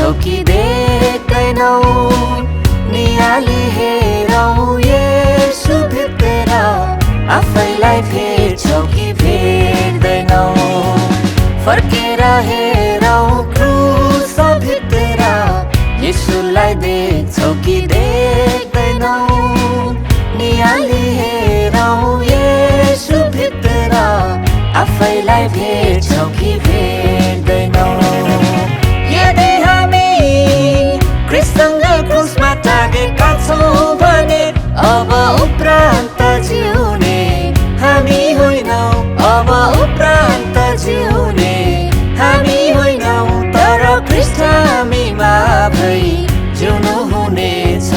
देख्छौ कि देख्दैनौ नियाली हेरौ येशू भित्र आफैलाई भेट्छौ कि भेट्दैनौ फर्केर हेरौ क्रुस भित्र येशूलाई देख्छौ कि देख्दैनौ नियाली हेरौ येशू भित्र आफैलाई भेट्छौ कि भेट्दैनौ यदि हामी क्रिस्सँग क्रुसमा टाँगेका छौँ भने अब उपरान्त जिउने हामी होइनौ अब उपरान्त जिउने हामी होइनौ तर ख्रीष्ट हामीमा भई जिउनु हुनेछ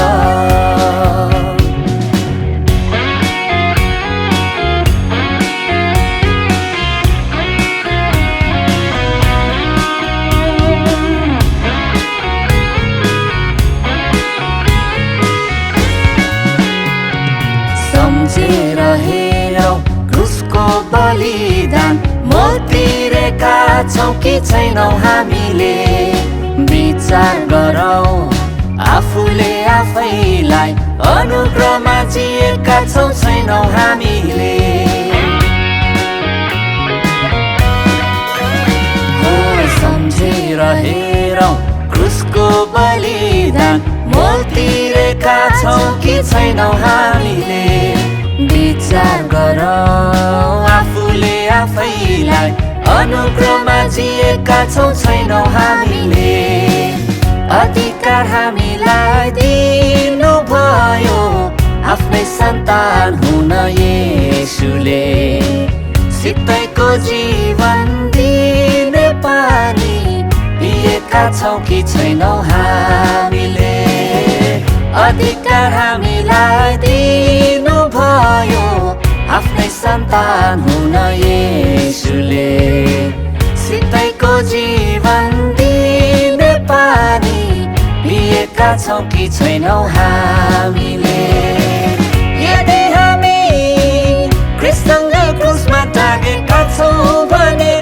सम्झेर हेरौ क्रुसको बलिदान मोतिरेका छौँ कि छैनौ हामीले विचार गरौ आफूले आफैलाई अनुग्रहमा जिएका छौँ छैनौ हामीले हो सम्झेर हेरौ क्रुसको बलिदान मोतिरेका छौँ कि छैनौ हामीले विचार गरौ आफूले आफैलाई अनुग्रहमा जिएका छौँ छैनौ हामीले अधिकार हामीलाई दिनु भयो आफ्नै सन्तान हुन येशूले सित्तैको जीवन दिने पानी पिएका छौँ कि छैनौ हामीले अधिकार हामीलाई दिनु भयो आफ्नै सन्तान हुन येशूले सित्तैको जीवन दिने पानी पिएका छौँ कि छैनौ हामीले यदि हामी ख्रीष्टसँग क्रुसमा टाँगेका छौँ भने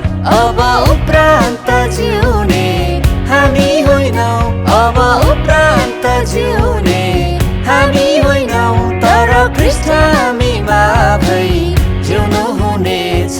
अब उपरान्त जिउने हामी होइनौ अब उपरान्त जिउने हामी होइनौ तर ख्रीष्ट हामीमा भई जिउनु हुनेछ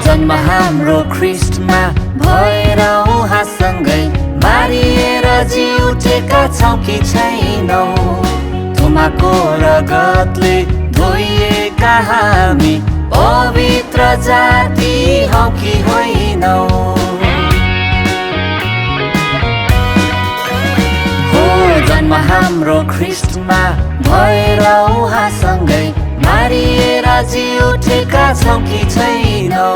जन्म हाम्रो ख्रीष्टमा भएर उहाँसँगै मारिएर जी उठेका छौँ कि छैनौ थुमाको रगतले धोइएका हामी पवित्र जाति हौ कि होइनौ हो जन्म हाम्रो ख्रीष्टमा भएर उहाँसँगै मारिएर जी उठेका छौँ कि छैनौ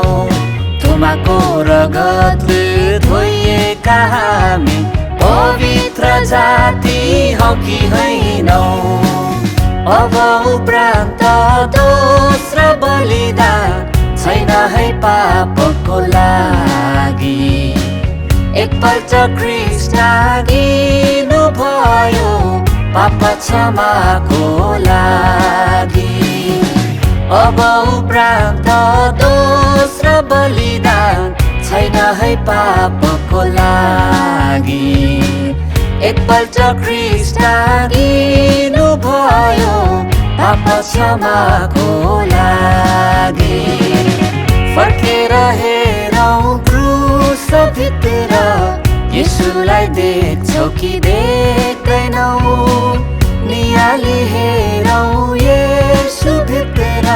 थुमाको रगतले धोइएका हामी पवित्र जाति हौ कि होइनौ अब उपरान्त दोस्रो बलिदान छैन है पापको लागि एकपल्ट ख्रीष्ट गिनु भयो पाप क्षमाको लागि अब उपरान्त दोस्रो बलिदान छैन है पापको लागि एकपल्ट ख्रीष्ट गिनु भयो पाप क्षमाको लागि फर्केर हेरौ क्रुस भित्र येशूलाई देख्छौ कि देख्दैनौ नियाली हेरौ येशू भित्र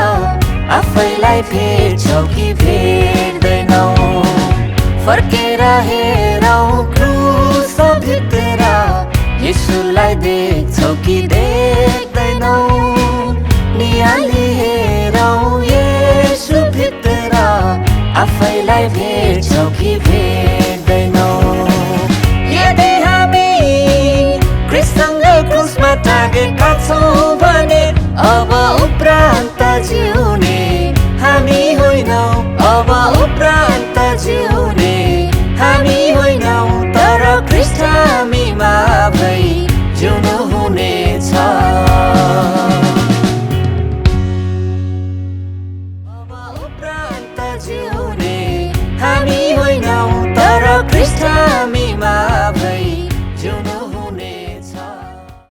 आफैलाई भेट्छौ कि भेट्दैनौ फर्केर हेरौ क्रुस भित्र येशूलाई देख्छौ कि देख्दैनौ नियाली हेरौ येशू भित्र आफैलाई भेट्छौ कि भेट्दैनौ यदि हामी ख्रीष्टसँग क्रुसमा टाँगेका छौँ भने अब